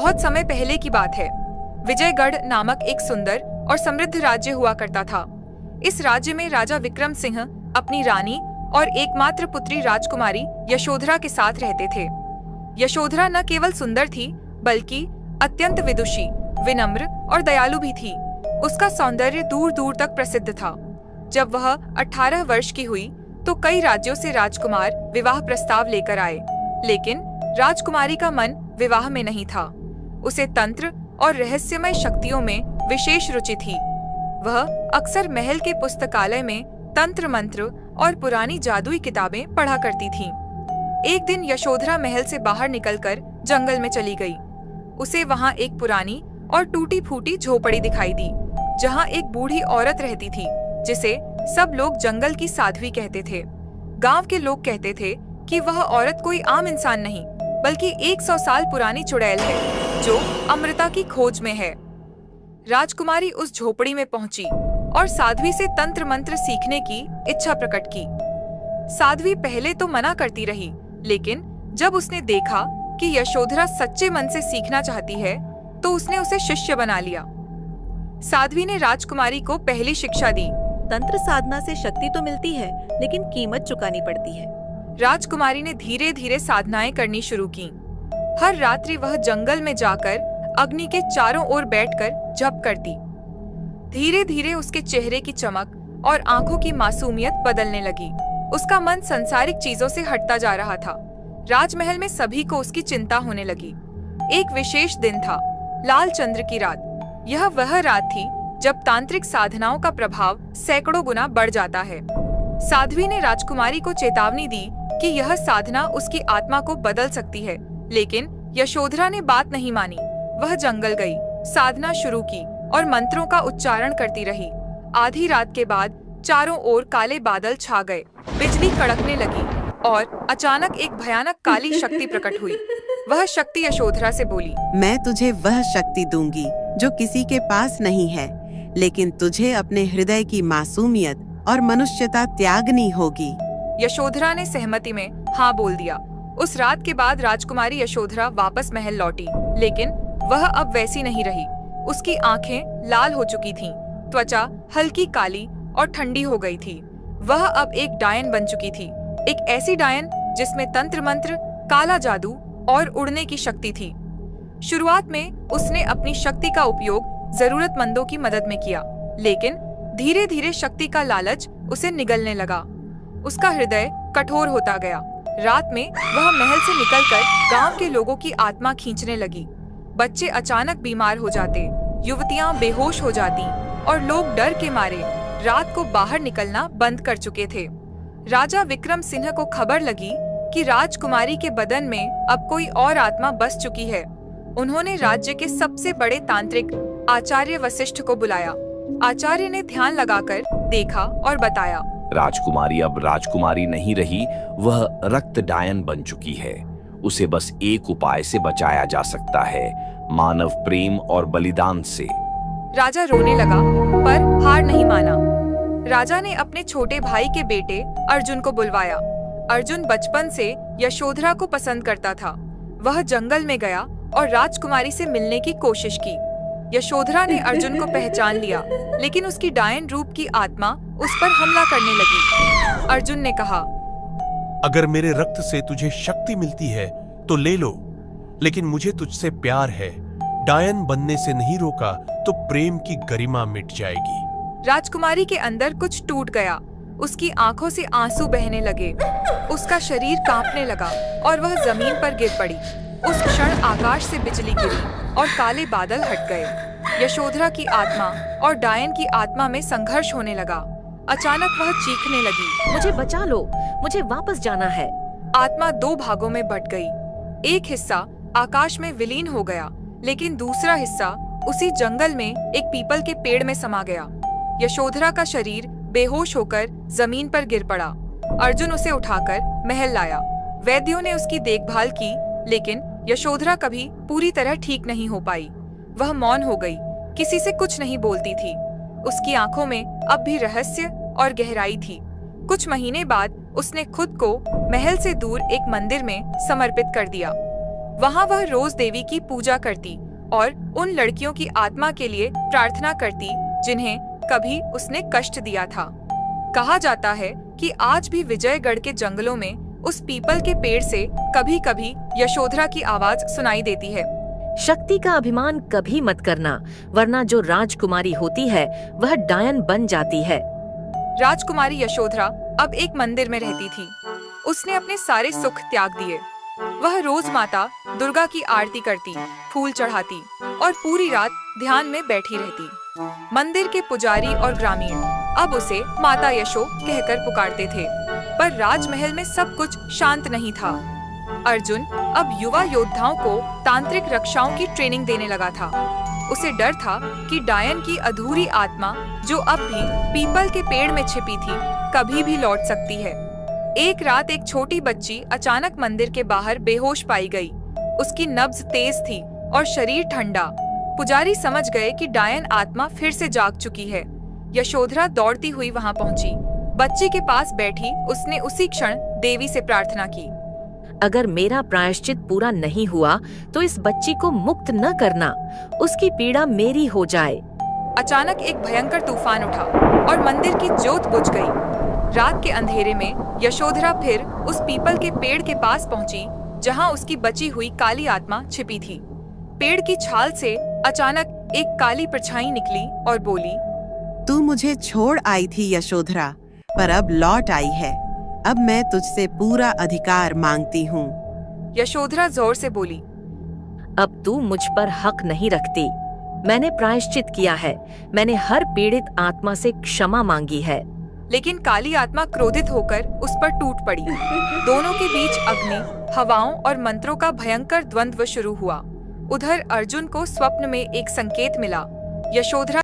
बहुत समय पहले की बात है। विजयगढ़ नामक एक सुंदर और समृद्ध राज्य हुआ करता था। इस राज्य में राजा विक्रम सिंह अपनी रानी और एकमात्र पुत्री राजकुमारी यशोधरा के साथ रहते थे। यशोधरा न केवल सुंदर थी बल्कि अत्यंत विदुषी, विनम्र और दयालु भी थी। उसका सौंदर्य दूर दूर तक प्रसिद्ध था। जब वह 18 वर्ष की हुई तो कई राज्यों से राजकुमार विवाह प्रस्ताव लेकर आए, लेकिन राजकुमारी का मन विवाह में नहीं था। उसे तंत्र और रहस्यमय शक्तियों में विशेष रुचि थी। वह अक्सर महल के पुस्तकालय में तंत्र मंत्र और पुरानी जादुई किताबें पढ़ा करती थी। एक दिन यशोधरा महल से बाहर निकलकर जंगल में चली गई। उसे वहां एक पुरानी और टूटी फूटी झोपड़ी दिखाई दी, जहां एक बूढ़ी औरत रहती थी, जिसे सब लोग जंगल की साध्वी कहते थे। गांव के लोग कहते थे कि वह औरत कोई आम इंसान नहीं बल्कि 100 साल पुरानी चुड़ैल है जो अमृता की खोज में है। राजकुमारी उस झोपड़ी में पहुंची और साध्वी से तंत्र मंत्र सीखने की इच्छा प्रकट की। साध्वी पहले तो मना करती रही, लेकिन जब उसने देखा कि यशोधरा सच्चे मन से सीखना चाहती है तो उसने उसे शिष्य बना लिया। साध्वी ने राजकुमारी को पहली शिक्षा दी। तंत्र साधना से शक्ति तो मिलती है, लेकिन कीमत चुकानी पड़ती है। राजकुमारी ने धीरे धीरे साधनाएं करनी शुरू की। हर रात्रि वह जंगल में जाकर अग्नि के चारों ओर बैठकर जप करती। धीरे धीरे उसके चेहरे की चमक और आंखों की मासूमियत बदलने लगी। उसका मन सांसारिक चीजों से हटता जा रहा था। राजमहल में सभी को उसकी चिंता होने लगी। एक विशेष दिन था, लाल चंद्र की रात। यह वह रात थी जब तांत्रिक साधनाओं का प्रभाव सैकड़ों गुना बढ़ जाता है। साध्वी ने राजकुमारी को चेतावनी दी कि यह साधना उसकी आत्मा को बदल सकती है, लेकिन यशोधरा ने बात नहीं मानी। वह जंगल गई, साधना शुरू की और मंत्रों का उच्चारण करती रही। आधी रात के बाद चारों ओर काले बादल छा गए, बिजली कड़कने लगी और अचानक एक भयानक काली शक्ति प्रकट हुई। वह शक्ति यशोधरा से बोली, मैं तुझे वह शक्ति दूंगी जो किसी के पास नहीं है, लेकिन तुझे अपने हृदय की मासूमियत और मनुष्यता त्यागनी होगी। यशोधरा ने सहमति में हाँ बोल दिया। उस रात के बाद राजकुमारी यशोधरा वापस महल लौटी, लेकिन वह अब वैसी नहीं रही। उसकी आंखें लाल हो चुकी थीं, त्वचा हल्की काली और ठंडी हो गई थी। वह अब एक डायन बन चुकी थी, एक ऐसी डायन जिसमें तंत्र मंत्र, काला जादू और उड़ने की शक्ति थी। शुरुआत में उसने अपनी शक्ति का उपयोग जरूरतमंदों की मदद में किया, लेकिन धीरे धीरे शक्ति का लालच उसे निगलने लगा। उसका हृदय कठोर होता गया। रात में वह महल से निकलकर गांव के लोगों की आत्मा खींचने लगी। बच्चे अचानक बीमार हो जाते, युवतियां बेहोश हो जाती और लोग डर के मारे रात को बाहर निकलना बंद कर चुके थे। राजा विक्रम सिंह को खबर लगी कि राजकुमारी के बदन में अब कोई और आत्मा बस चुकी है। उन्होंने राज्य के सबसे बड़े तांत्रिक आचार्य वशिष्ठ को बुलाया। आचार्य ने ध्यान लगाकर देखा और बताया, राजकुमारी अब राजकुमारी नहीं रही, वह रक्त डायन बन चुकी है। उसे बस एक उपाय से बचाया जा सकता है, मानव प्रेम और बलिदान से। राजा रोने लगा पर हार नहीं माना। राजा ने अपने छोटे भाई के बेटे अर्जुन को बुलवाया। अर्जुन बचपन से यशोधरा को पसंद करता था। वह जंगल में गया और राजकुमारी से मिलने की कोशिश की। यशोधरा ने अर्जुन को पहचान लिया, लेकिन उसकी डायन रूप की आत्मा उस पर हमला करने लगी। अर्जुन ने कहा, अगर मेरे रक्त से तुझे शक्ति मिलती है तो ले लो, लेकिन मुझे तुझसे प्यार है। डायन बनने से नहीं रोका तो प्रेम की गरिमा मिट जाएगी। राजकुमारी के अंदर कुछ टूट गया। उसकी आंखों से आंसू बहने लगे। उसका शरीर कांपने लगा और वह जमीन पर गिर पड़ी। उस क्षण आकाश से बिजली गिरी और काले बादल हट गए। यशोधरा की आत्मा और डायन की आत्मा में संघर्ष होने लगा। अचानक वह चीखने लगी, मुझे बचा लो, मुझे वापस जाना है। आत्मा दो भागों में बट गई। एक हिस्सा आकाश में विलीन हो गया, लेकिन दूसरा हिस्सा उसी जंगल में एक पीपल के पेड़ में समा गया। यशोधरा का शरीर बेहोश होकर जमीन पर गिर पड़ा। अर्जुन उसे उठाकर महल लाया। वैद्यों ने उसकी देखभाल की, लेकिन यशोधरा कभी पूरी तरह ठीक नहीं हो पाई। वह मौन हो गई, किसी से कुछ नहीं बोलती थी। उसकी आंखों में अब भी रहस्य और गहराई थी। कुछ महीने बाद उसने खुद को महल से दूर एक मंदिर में समर्पित कर दिया। वहाँ वह रोज देवी की पूजा करती और उन लड़कियों की आत्मा के लिए प्रार्थना करती जिन्हें कभी उसने कष्ट दिया था। कहा जाता है कि आज भी विजयगढ़ के जंगलों में उस पीपल के पेड़ से कभी कभी यशोधरा की आवाज सुनाई देती है। शक्ति का अभिमान कभी मत करना, वरना जो राजकुमारी होती है वह डायन बन जाती है। राजकुमारी यशोधरा अब एक मंदिर में रहती थी। उसने अपने सारे सुख त्याग दिए। वह रोज माता दुर्गा की आरती करती, फूल चढ़ाती और पूरी रात ध्यान में बैठी रहती। मंदिर के पुजारी और ग्रामीण अब उसे माता यशो कहकर पुकारते थे, पर राजमहल में सब कुछ शांत नहीं था। अर्जुन अब युवा योद्धाओं को तांत्रिक रक्षाओं की ट्रेनिंग देने लगा था। उसे डर था कि डायन की अधूरी आत्मा, जो अब भी पीपल के पेड़ में छिपी थी, कभी भी लौट सकती है। एक रात एक छोटी बच्ची अचानक मंदिर के बाहर बेहोश पाई गई। उसकी नब्ज तेज थी और शरीर ठंडा। पुजारी समझ गए कि डायन आत्मा फिर से जाग चुकी है। यशोधरा दौड़ती हुई वहां पहुंची। बच्ची के पास बैठी उसने उसी क्षण देवी से प्रार्थना की, अगर मेरा प्रायश्चित पूरा नहीं हुआ तो इस बच्ची को मुक्त न करना, उसकी पीड़ा मेरी हो जाए। अचानक एक भयंकर तूफान उठा और मंदिर की ज्योत बुझ गई। रात के अंधेरे में यशोधरा फिर उस पीपल के पेड़ के पास पहुंची जहां उसकी बची हुई काली आत्मा छिपी थी। पेड़ की छाल से अचानक एक काली परछाई निकली और बोली, तू मुझे छोड़ आई थी यशोधरा, पर अब लौट आई है। अब मैं तुझसे पूरा अधिकार मांगती हूँ। यशोधरा जोर से बोली, अब तू मुझ पर हक नहीं रखती। मैंने प्रायश्चित किया है। मैंने हर पीड़ित आत्मा से क्षमा मांगी है। लेकिन काली आत्मा क्रोधित होकर उस पर टूट पड़ी। दोनों के बीच अग्नि, हवाओं और मंत्रों का भयंकर द्वंद्व शुरू हुआ। उधर अर्जुन को स्वप्न में एक संकेत मिला। यशोधरा